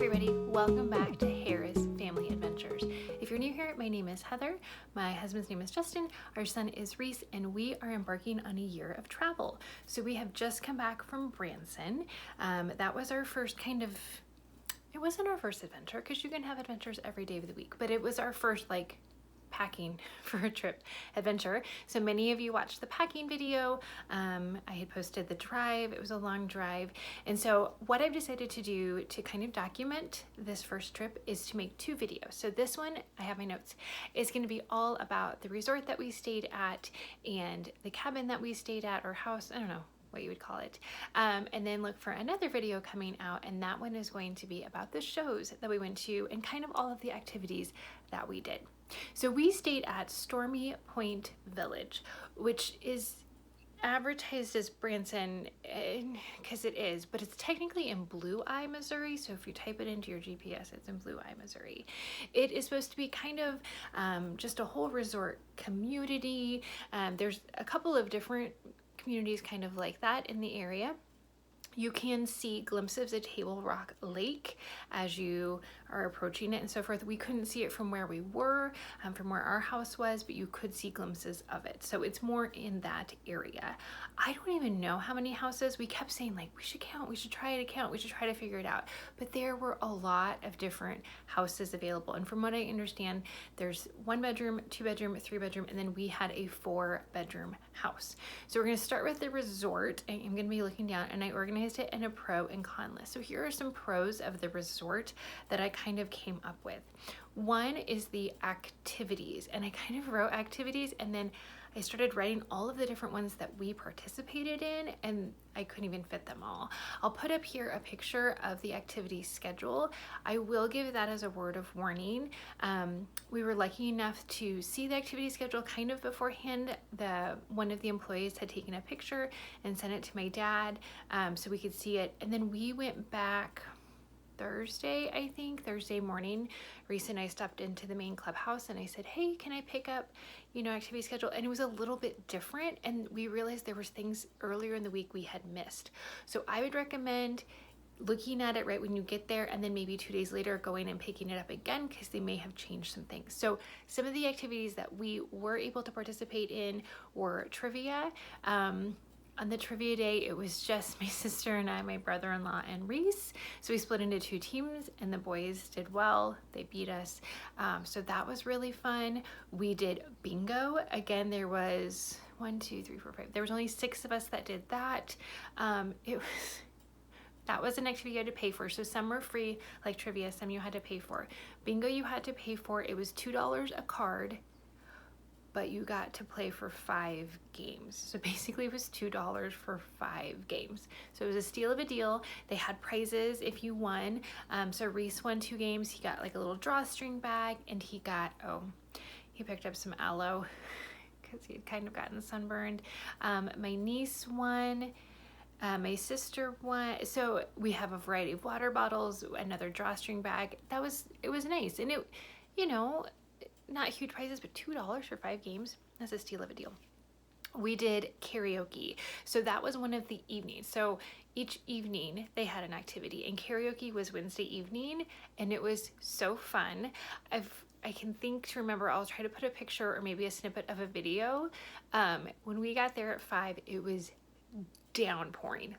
everybody, welcome back to Harris Family Adventures. If you're new here, my name is Heather, my husband's name is Justin, our son is Reese, and we are embarking on a year of travel. So we have just come back from Branson. That was our first it wasn't our first adventure because you can have adventures every day of the week, but it was our first packing for a trip adventure. So many of you watched the packing video. I had posted the drive. It was a long drive. And so what I've decided to do to kind of document this first trip is to make two videos. So this one, I have my notes, is going to be all about the resort that we stayed at and the cabin that we stayed at, or house, I don't know what you would call it. And then look for another video coming out, and that one is going to be about the shows that we went to and kind of all of the activities that we did. So we stayed at Stormy Point Village, which is advertised as Branson because it is, but it's technically in Blue Eye, Missouri. So if you type it into your GPS, it's in Blue Eye, Missouri. It is supposed to be kind of just a whole resort community. There's a couple of different communities kind of like that in the area. You can see glimpses of Table Rock Lake as you are approaching it and so forth. We couldn't see it from where we were, from where our house was, but you could see glimpses of it. So it's more in that area. I don't even know how many houses. We kept saying we should count, we should try to count, we should try to figure it out. But there were a lot of different houses available. And from what I understand, there's 1 bedroom, 2 bedroom, 3 bedroom, and then we had a 4 bedroom house. So we're gonna start with the resort. I'm gonna be looking down, and I organized it in a pro and con list. So here are some pros of the resort that I kind of came up with. One is the activities, and I kind of wrote activities, and then I started writing all of the different ones that we participated in, and I couldn't even fit them all. I'll put up here a picture of the activity schedule. I will give that as a word of warning. We were lucky enough to see the activity schedule kind of beforehand. One of the employees had taken a picture and sent it to my dad so we could see it. And then we went back Thursday morning. Reese and I stopped into the main clubhouse and I said, hey, can I pick up, activity schedule? And it was a little bit different. And we realized there was things earlier in the week we had missed. So I would recommend looking at it right when you get there, and then maybe 2 days later going and picking it up again because they may have changed some things. So some of the activities that we were able to participate in were trivia. On the trivia day, it was just my sister and I, my brother-in-law, and Reese. So we split into 2 teams, and the boys did well. They beat us. So that was really fun. We did bingo. Again, there was 1, 2, 3, 4, 5. There was only 6 of us that did that. That was an activity you had to pay for. So some were free, like trivia, some you had to pay for. Bingo you had to pay for. It was $2 a card, but you got to play for 5 games. So basically it was $2 for 5 games. So it was a steal of a deal. They had prizes if you won. So Reese won 2 games. He got a little drawstring bag, and he picked up some aloe because he had kind of gotten sunburned. My niece won. My sister won. So we have a variety of water bottles, another drawstring bag. It was nice. And it, not huge prizes, but $2 for 5 games. That's a steal of a deal. We did karaoke. So that was one of the evenings. So each evening they had an activity, and karaoke was Wednesday evening, and it was so fun. I can think to remember, I'll try to put a picture or maybe a snippet of a video. When we got there at 5, it was downpouring,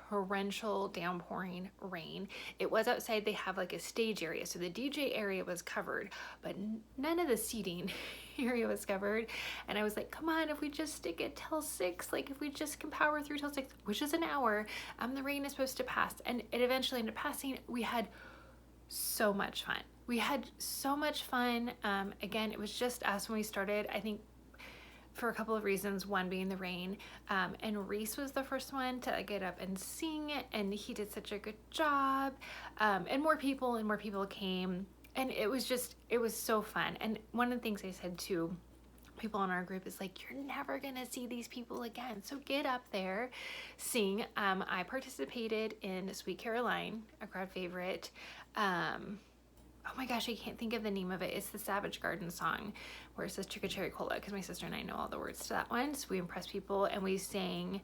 torrential downpouring rain. It was outside. They have a stage area, so the DJ area was covered, but none of the seating area was covered. And I was like, come on, if we just stick it till 6, if we just can power through till 6, which is an hour, the rain is supposed to pass. And it eventually ended up passing. We had so much fun. Again, it was just us when we started, I think, for a couple of reasons, one being the rain, and Reese was the first one to get up and sing, and he did such a good job, and more people came, and it was so fun. And one of the things I said to people in our group is you're never gonna see these people again, so get up there, sing. I participated in Sweet Caroline, a crowd favorite. Oh my gosh, I can't think of the name of it. It's the Savage Garden song where it says Chicka Cherry Cola, because my sister and I know all the words to that one. So we impressed people, and we sang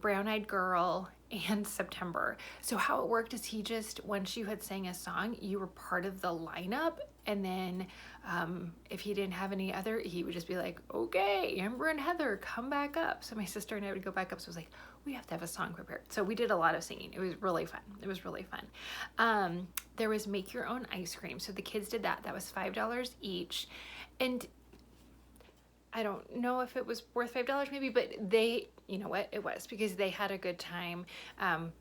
Brown Eyed Girl, and September. So how it worked is he just, once you had sang a song, you were part of the lineup. And then if he didn't have any other, he would just be like, okay, Amber and Heather, come back up. So my sister and I would go back up. So it was like, we have to have a song prepared. So we did a lot of singing. It was really fun. It was really fun. There was make your own ice cream. So the kids did that. That was $5 each. And I don't know if it was worth $5 maybe, but they, you know what, it was, because they had a good time.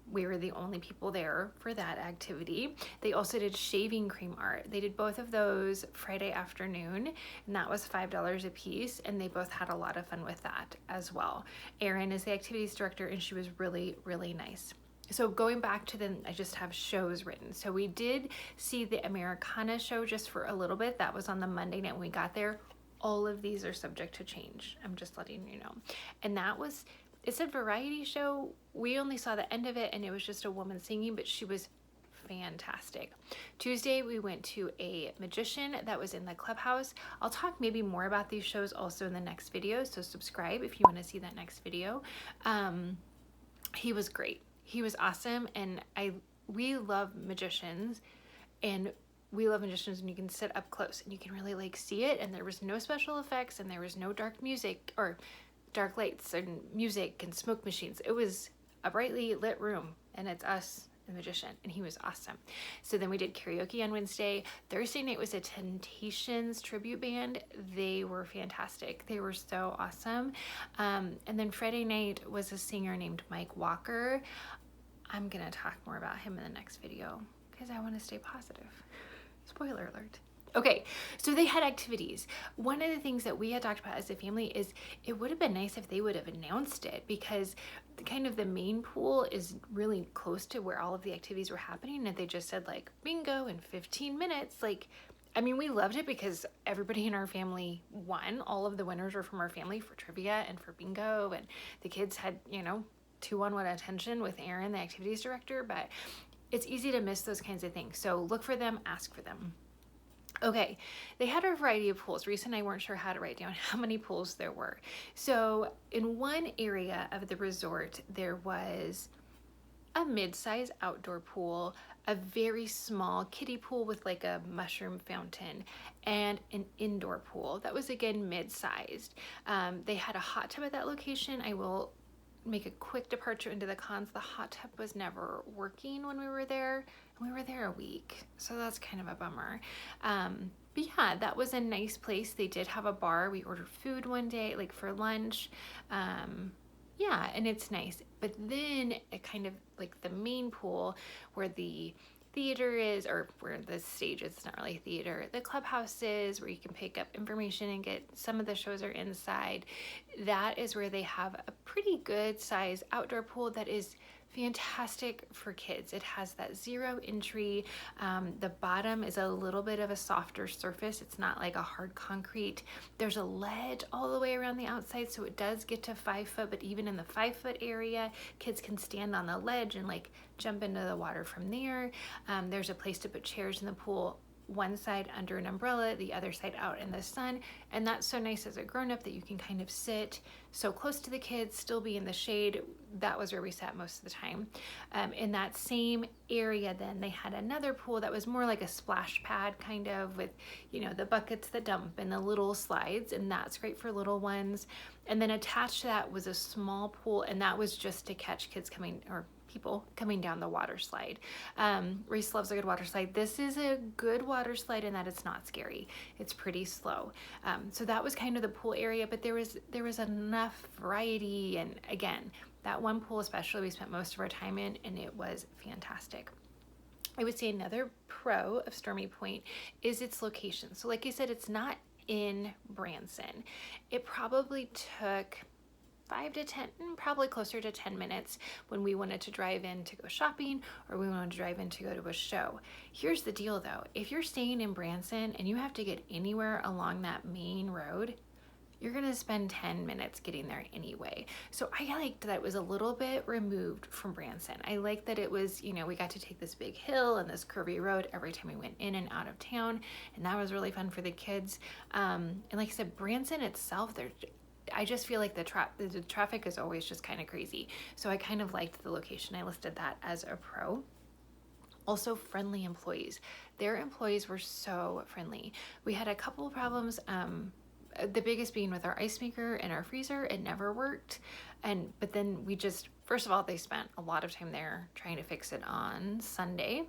We were the only people there for that activity. They also did shaving cream art. They did both of those Friday afternoon, and that was $5 a piece, and they both had a lot of fun with that as well. Erin is the activities director, and she was really, really nice. So going back to I just have shows written. So we did see the Americana show just for a little bit. That was on the Monday night when we got there. All of these are subject to change. I'm just letting you know. And that was, it's a variety show. We only saw the end of it, and it was just a woman singing, but she was fantastic. Tuesday, we went to a magician that was in the clubhouse. I'll talk maybe more about these shows also in the next video, so subscribe if you want to see that next video. He was great. He was awesome, and we love magicians, and we love magicians when you can sit up close and you can really like see it, and there was no special effects, and there was no dark music or dark lights and music and smoke machines. It was a brightly lit room, and it's us, the magician, and he was awesome. So then we did karaoke on Wednesday. Thursday night was a Temptations tribute band. They were fantastic. They were so awesome. And then Friday night was a singer named Mike Walker. I'm gonna talk more about him in the next video because I want to stay positive. Spoiler alert. Okay, so they had activities. One of the things that we had talked about as a family is it would have been nice if they would have announced it, because kind of the main pool is really close to where all of the activities were happening, and they just said like bingo in 15 minutes. Like, I mean, we loved it because everybody in our family won. All of the winners were from our family for trivia and for bingo, and the kids had, you know, 2-on-1 attention with Erin, the activities director, but it's easy to miss those kinds of things. So look for them, ask for them. Okay, they had a variety of pools. Reese and I weren't sure how to write down how many pools there were. So in one area of the resort, there was a mid-size outdoor pool, a very small kiddie pool with like a mushroom fountain, and an indoor pool that was again mid-sized. They had a hot tub at that location. I will make a quick departure into the cons. The hot tub was never working when we were there. We were there a week, so that's kind of a bummer. But yeah, that was a nice place. They did have a bar. We ordered food one day, like for lunch. Yeah, and it's nice. But then it kind of like the main pool where the theater is, or where the stage is, it's not really theater, the clubhouse is, where you can pick up information and get, some of the shows are inside. That is where they have a pretty good size outdoor pool that is fantastic for kids. It has that 0 entry. The bottom is a little bit of a softer surface. It's not like a hard concrete. There's a ledge all the way around the outside, so it does get to 5 foot, but even in the 5 foot area, kids can stand on the ledge and like jump into the water from there. There's a place to put chairs in the pool, one side under an umbrella, the other side out in the sun, and that's so nice as a grown-up that you can kind of sit so close to the kids, still be in the shade. That was where we sat most of the time. In that same area then, they had another pool that was more like a splash pad, kind of, with, you know, the buckets that dump and the little slides, and that's great for little ones. And then attached to that was a small pool, and that was just to catch kids coming, or people coming down the water slide. Reese loves a good water slide. This is a good water slide in that it's not scary. It's pretty slow. So that was kind of the pool area, but there was enough variety. And again, that one pool especially we spent most of our time in, and it was fantastic. I would say another pro of Stormy Point is its location. So like I said, it's not in Branson. It probably took 5 to 10, probably closer to 10 minutes when we wanted to drive in to go shopping, or we wanted to drive in to go to a show. Here's the deal though, if you're staying in Branson and you have to get anywhere along that main road, you're gonna spend 10 minutes getting there anyway. So I liked that it was a little bit removed from Branson. I liked that it was, you know, we got to take this big hill and this curvy road every time we went in and out of town, and that was really fun for the kids. And like I said, Branson itself, I just feel like the traffic is always just kind of crazy. So I kind of liked the location. I listed that as a pro. Also, friendly employees. Their employees were so friendly. We had a couple of problems. The biggest being with our ice maker and our freezer. It never worked. But then we just, first of all, they spent a lot of time there trying to fix it on Sunday.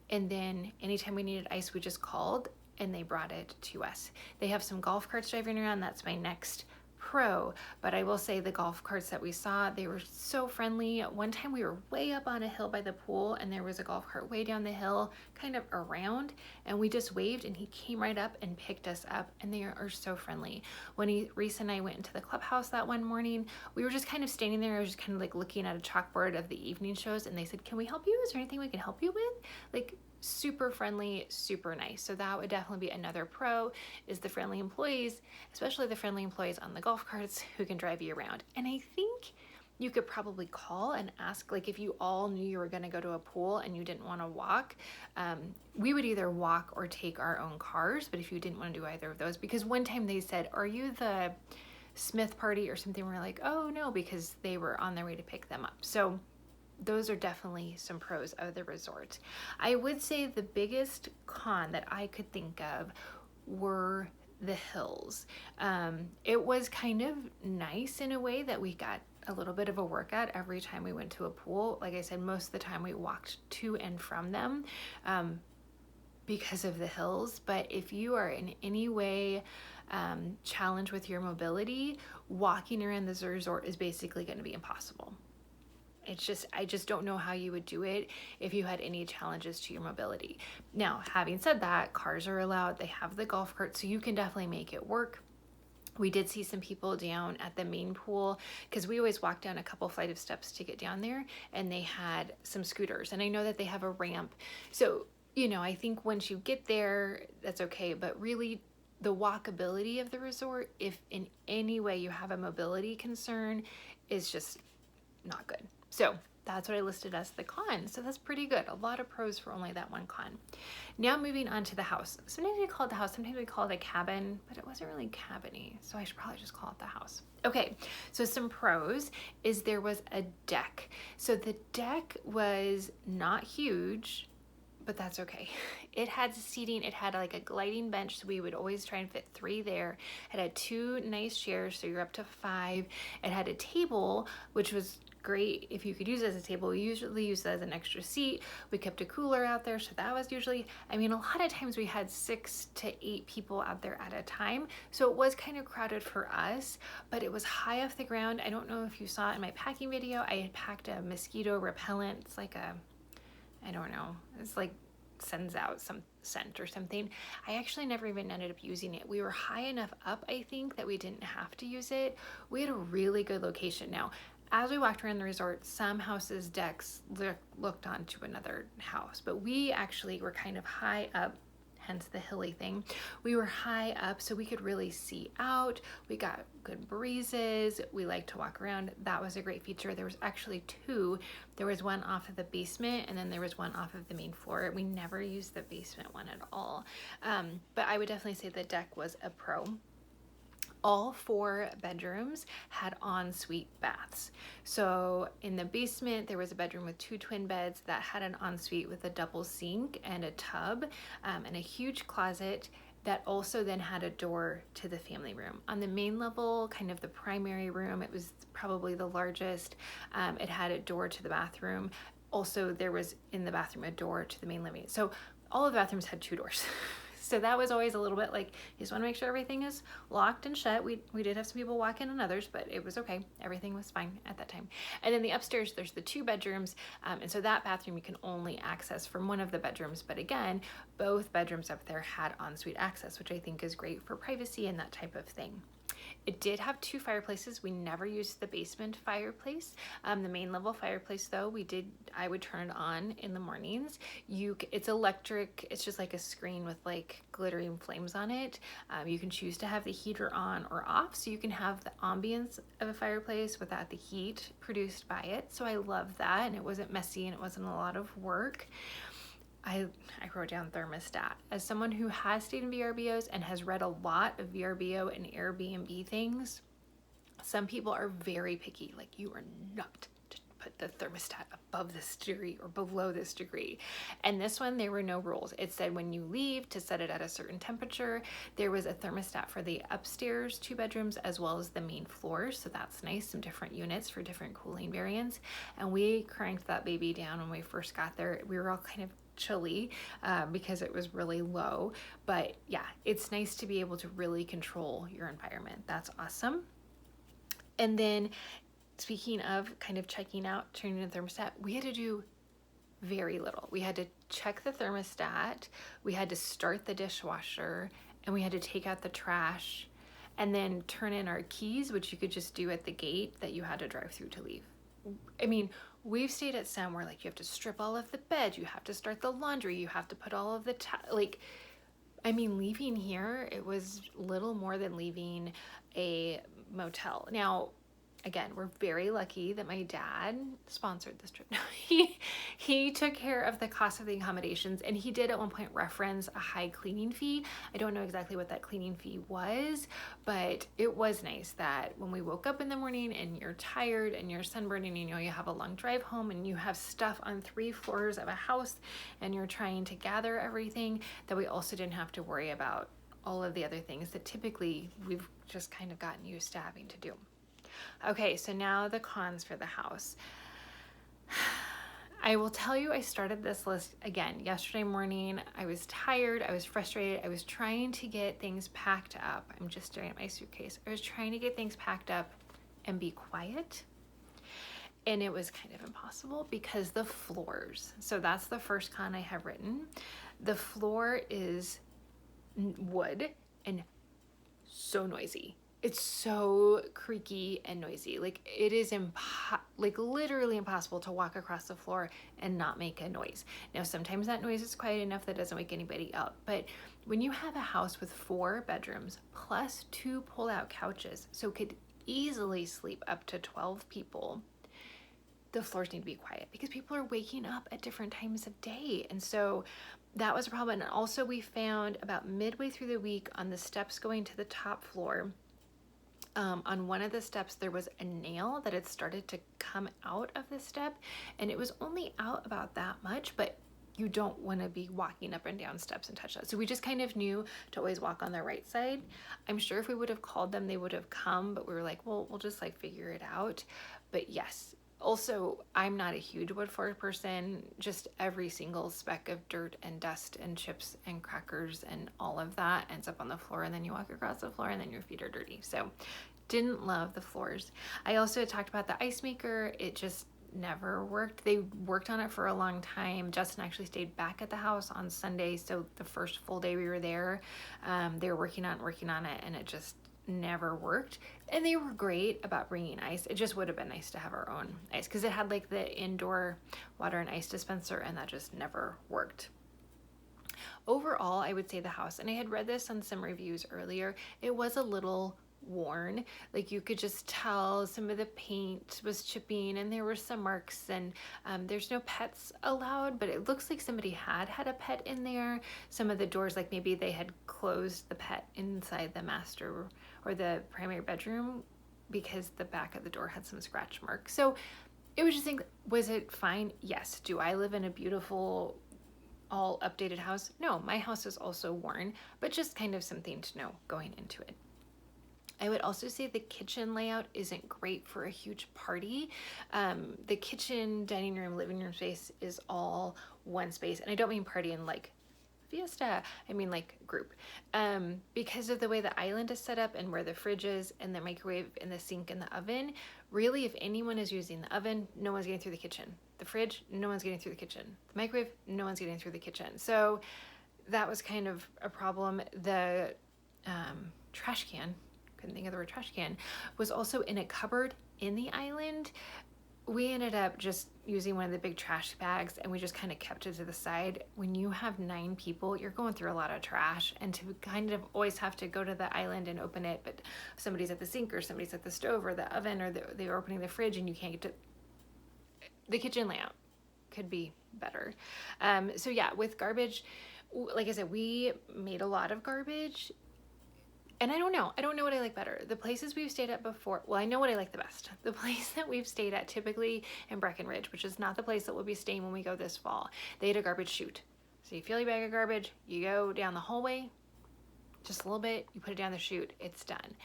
And then anytime we needed ice, we just called and they brought it to us. They have some golf carts driving around. That's my next pro, but I will say the golf carts that we saw, they were so friendly. One time we were way up on a hill by the pool and there was a golf cart way down the hill, kind of around, and we just waved and he came right up and picked us up, and they are so friendly. When Reese and I went into the clubhouse that one morning, we were just kind of standing there. I was just kind of like looking at a chalkboard of the evening shows, and they said, "Can we help you? Is there anything we can help you with?" Like, super friendly, super nice. So that would definitely be another pro, is the friendly employees, especially the friendly employees on the golf carts who can drive you around. And I think you could probably call and ask, like if you all knew you were going to go to a pool and you didn't want to walk, we would either walk or take our own cars. But if you didn't want to do either of those, because one time they said, "Are you the Smith party or something?" We're like, "Oh no," because they were on their way to pick them up. So those are definitely some pros of the resort. I would say the biggest con that I could think of were the hills. It was kind of nice in a way that we got a little bit of a workout every time we went to a pool. Like I said, most of the time we walked to and from them because of the hills. But if you are in any way challenged with your mobility, walking around this resort is basically going to be impossible. I just don't know how you would do it if you had any challenges to your mobility. Now, having said that, cars are allowed. They have the golf cart, so you can definitely make it work. We did see some people down at the main pool, because we always walk down a couple flight of steps to get down there, and they had some scooters, and I know that they have a ramp. So, I think once you get there, that's okay, but really the walkability of the resort, if in any way you have a mobility concern, is just not good. So that's what I listed as the con. So that's pretty good. A lot of pros for only that one con. Now moving on to the house. Sometimes we call it the house, sometimes we call it a cabin, but it wasn't really cabin-y, so I should probably just call it the house. Okay, so some pros is there was a deck. So the deck was not huge, but that's okay. It had seating. It had like a gliding bench, so we would always try and fit 3 there. It had 2 nice chairs, so you're up to 5. It had a table, which was great if you could use it as a table. We usually use it as an extra seat. We kept a cooler out there, so that was usually, a lot of times we had 6 to 8 people out there at a time, so it was kind of crowded for us, but it was high off the ground. I don't know if you saw it in my packing video. I had packed a mosquito repellent. It's like I don't know, it's like sends out some scent or something. I actually never even ended up using it. We were high enough up, I think, that we didn't have to use it. We had a really good location. Now, as we walked around the resort, some houses' decks looked onto another house, but we actually were kind of high up, hence the hilly thing. We were high up, so we could really see out. We got good breezes. We like to walk around. That was a great feature. There was actually 2. There was one off of the basement, and then there was one off of the main floor. We never used the basement one at all. But I would definitely say the deck was a pro. All 4 bedrooms had ensuite baths. So in the basement, there was a bedroom with 2 twin beds that had an ensuite with a double sink and a tub, and a huge closet that also then had a door to the family room. On the main level, kind of the primary room, it was probably the largest. It had a door to the bathroom. Also, there was in the bathroom a door to the main living. So all of the bathrooms had 2 doors. So that was always a little bit like, you just want to make sure everything is locked and shut. We did have some people walk in and others, but it was okay. Everything was fine at that time. And then the upstairs, there's the 2 bedrooms. And so that bathroom you can only access from one of the bedrooms. But again, both bedrooms up there had ensuite access, which I think is great for privacy and that type of thing. It did have 2 fireplaces. We never used the basement fireplace. The main level fireplace though, I would turn it on in the mornings. It's electric. It's just like a screen with like glittering flames on it. You can choose to have the heater on or off, so you can have the ambience of a fireplace without the heat produced by it. So I love that, and it wasn't messy and it wasn't a lot of work. I wrote down thermostat. As someone who has stayed in VRBOs and has read a lot of VRBO and Airbnb things, Some people are very picky, like you are not to put the thermostat above this degree or below this degree. And this one, there were no rules. It said when you leave to set it at a certain temperature. There was a thermostat for the upstairs 2 bedrooms as well as the main floors. So that's nice, some different units for different cooling variants. And we cranked that baby down when we first got there. We were all kind of chilly because it was really low. But yeah, it's nice to be able to really control your environment. That's awesome. And then speaking of kind of checking out, turning the thermostat, we had to do very little. We had to check the thermostat, we had to start the dishwasher, and we had to take out the trash and then turn in our keys, which you could just do at the gate that you had to drive through to leave. I mean, we've stayed at some where like you have to strip all of the beds, you have to start the laundry, you have to put all of the leaving here, it was little more than leaving a motel. Now, again, we're very lucky that my dad sponsored this trip. He took care of the cost of the accommodations, and he did at one point reference a high cleaning fee. I don't know exactly what that cleaning fee was, but it was nice that when we woke up in the morning and you're tired and you're sunburned and you know you have a long drive home and you have stuff on 3 floors of a house and you're trying to gather everything, that we also didn't have to worry about all of the other things that typically we've just kind of gotten used to having to do. Okay, so now the cons for the house. I will tell you, I started this list again yesterday morning. I was tired, I was frustrated, I was trying to get things packed up. I'm just staring at my suitcase. I was trying to get things packed up and be quiet. And it was kind of impossible because the floors. So that's the first con I have written. The floor is wood and so noisy. It's so creaky and noisy. Like it is literally impossible to walk across the floor and not make a noise. Now, sometimes that noise is quiet enough that doesn't wake anybody up. But when you have a house with 4 bedrooms plus 2 pull-out couches, so could easily sleep up to 12 people, the floors need to be quiet because people are waking up at different times of day. And so that was a problem. And also we found about midway through the week on the steps going to the top floor, on one of the steps, there was a nail that had started to come out of the step, and it was only out about that much, but you don't want to be walking up and down steps and touch that. So we just kind of knew to always walk on the right side. I'm sure if we would have called them, they would have come, but we were like, well, we'll just like figure it out. But yes, also, I'm not a huge wood floor person. Just every single speck of dirt and dust and chips and crackers and all of that ends up on the floor, and then you walk across the floor and then your feet are dirty. So didn't love the floors. I also talked about the ice maker. It just never worked. They worked on it for a long time. Justin actually stayed back at the house on Sunday. So the first full day we were there, they were working on it, and it just never worked. And they were great about bringing ice. It just would have been nice to have our own ice because it had like the indoor water and ice dispenser, and that just never worked. Overall, I would say the house, and I had read this on some reviews earlier, it was a little worn. Like you could just tell some of the paint was chipping and there were some marks, and there's no pets allowed, but it looks like somebody had a pet in there. Some of the doors, like maybe they had closed the pet inside the master or the primary bedroom because the back of the door had some scratch marks. So it was just think, was it fine? Yes. Do I live in a beautiful all updated house? No, my house is also worn, but just kind of something to know going into it. I would also say the kitchen layout isn't great for a huge party. The kitchen, dining room, living room space is all one space. And I don't mean party in like fiesta, I mean like group. Because of the way the island is set up and where the fridge is and the microwave and the sink and the oven, really if anyone is using the oven, no one's getting through the kitchen. The fridge, no one's getting through the kitchen. The microwave, no one's getting through the kitchen. So that was kind of a problem. The trash can, couldn't think of the word trash can, was also in a cupboard in the island. We ended up just using one of the big trash bags and we just kind of kept it to the side. When you have 9 people, you're going through a lot of trash, and to kind of always have to go to the island and open it, but somebody's at the sink or somebody's at the stove or the oven or they're opening the fridge and you can't get to the kitchen layout could be better. So yeah, with garbage, like I said, we made a lot of garbage. and I don't know what I like better. The places we've stayed at before, well, I know what I like the best. The place that we've stayed at, typically in Breckenridge, which is not the place that we'll be staying when we go this fall, they had a garbage chute. So you fill your bag of garbage, you go down the hallway, just a little bit, you put it down the chute, it's done.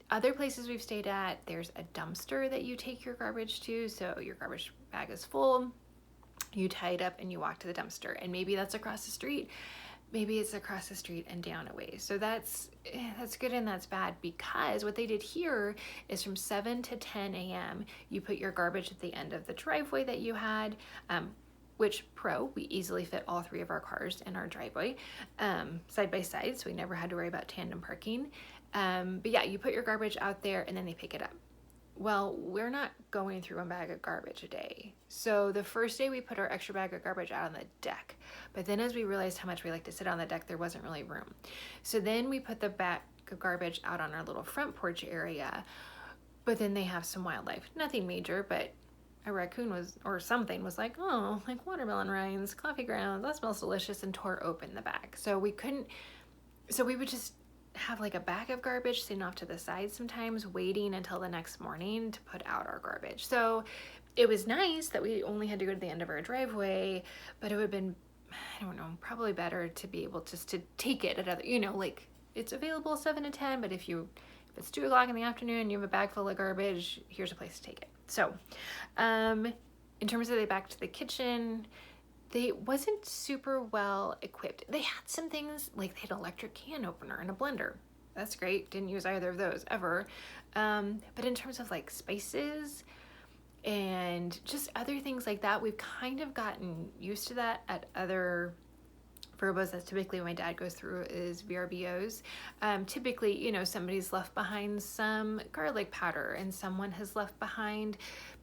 Other places we've stayed at, there's a dumpster that you take your garbage to. So your garbage bag is full, you tie it up and you walk to the dumpster, and maybe that's across the street. Maybe it's across the street and down a ways. So that's good and that's bad, because what they did here is from 7 to 10 a.m. you put your garbage at the end of the driveway that you had, which we easily fit all 3 of our cars in our driveway side by side, so we never had to worry about tandem parking. But yeah, you put your garbage out there and then they pick it up. Well, we're not going through a bag of garbage a day. So the first day we put our extra bag of garbage out on the deck. But then as we realized how much we like to sit on the deck, there wasn't really room. So then we put the bag of garbage out on our little front porch area. But then they have some wildlife. Nothing major, but a raccoon was like, oh, like watermelon rinds, coffee grounds, that smells delicious, and tore open the bag. So we would just have like a bag of garbage sitting off to the side sometimes, waiting until the next morning to put out our garbage. So it was nice that we only had to go to the end of our driveway, but it would have been, I don't know, probably better to be able just to take it at other, like it's available 7 to 10, but if it's 2 o'clock in the afternoon, you have a bag full of garbage, here's a place to take it. So in terms of the back to the kitchen, they wasn't super well equipped. They had some things, like they had an electric can opener and a blender. That's great. Didn't use either of those ever. But in terms of like spices and just other things like that, we've kind of gotten used to that at other Verbos. That's typically what my dad goes through is VRBOs. Typically, somebody's left behind some garlic powder and someone has left behind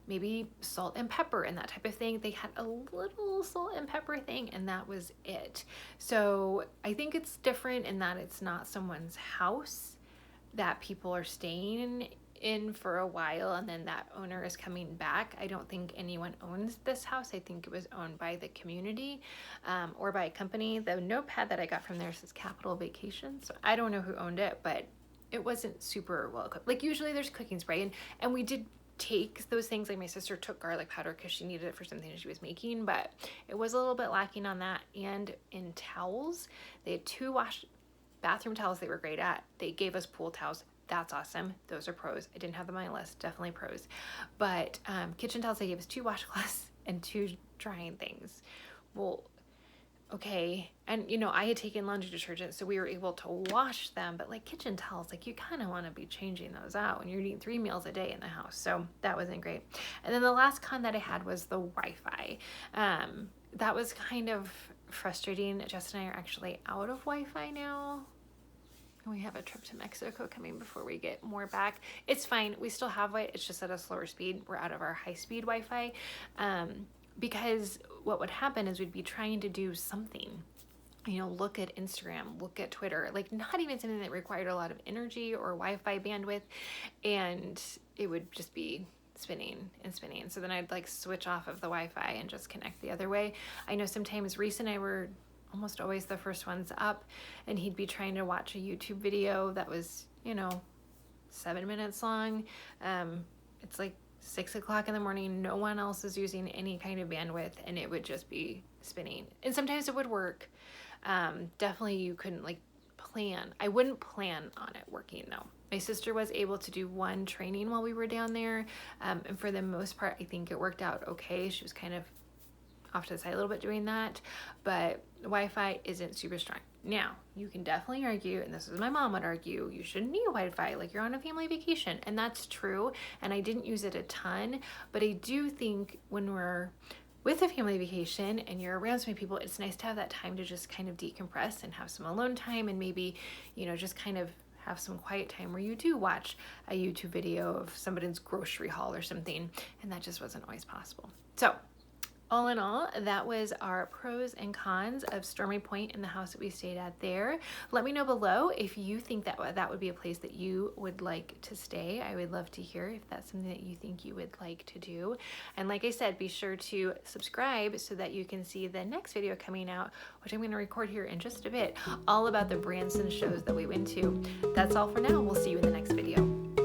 maybe salt and pepper and that type of thing. They had a little salt and pepper thing and that was it. So I think it's different in that it's not someone's house that people are staying in for a while and then that owner is coming back. I don't think anyone owns this house. I think it was owned by the community or by a company. The notepad that I got from there says Capital Vacation. So I don't know who owned it, but it wasn't super well equipped. Like usually there's cooking spray and we did take those things. Like my sister took garlic powder because she needed it for something that she was making, but it was a little bit lacking on that. And in towels, they had 2 bathroom towels they were great at. They gave us pool towels. That's awesome. Those are pros. I didn't have them on my list. Definitely pros. But kitchen towels, they gave us 2 washcloths and 2 drying things. Well, okay. And I had taken laundry detergent, so we were able to wash them, but like kitchen towels, like you kind of want to be changing those out when you're eating 3 meals a day in the house. So that wasn't great. And then the last con that I had was the Wi-Fi. That was kind of frustrating. Justin and I are actually out of Wi-Fi now. We have a trip to Mexico coming before we get more back. It's fine. We still have it. It's just at a slower speed. We're out of our high-speed Wi-Fi. Because what would happen is we'd be trying to do something, look at Instagram, look at Twitter, like not even something that required a lot of energy or Wi-Fi bandwidth, and it would just be spinning and spinning. So then I'd like switch off of the Wi-Fi and just connect the other way. I know sometimes Reese and I were almost always the first ones up, and he'd be trying to watch a YouTube video that was, 7 minutes long. It's like 6 o'clock in the morning, no one else is using any kind of bandwidth, and it would just be spinning. And sometimes it would work. Definitely you couldn't like plan. I wouldn't plan on it working though. My sister was able to do 1 training while we were down there. And for the most part, I think it worked out okay. She was kind of off to the side a little bit doing that, but Wi-Fi isn't super strong. Now, you can definitely argue, and this is my mom would argue, you shouldn't need Wi-Fi, like you're on a family vacation, and that's true, and I didn't use it a ton, but I do think when we're with a family vacation and you're around so many people, it's nice to have that time to just kind of decompress and have some alone time and maybe, just kind of have some quiet time where you do watch a YouTube video of somebody's grocery haul or something, and that just wasn't always possible. So all in all, that was our pros and cons of Stormy Point and the house that we stayed at there. Let me know below if you think that that would be a place that you would like to stay. I would love to hear if that's something that you think you would like to do. And like I said, be sure to subscribe so that you can see the next video coming out, which I'm going to record here in just a bit, all about the Branson shows that we went to. That's all for now. We'll see you in the next video.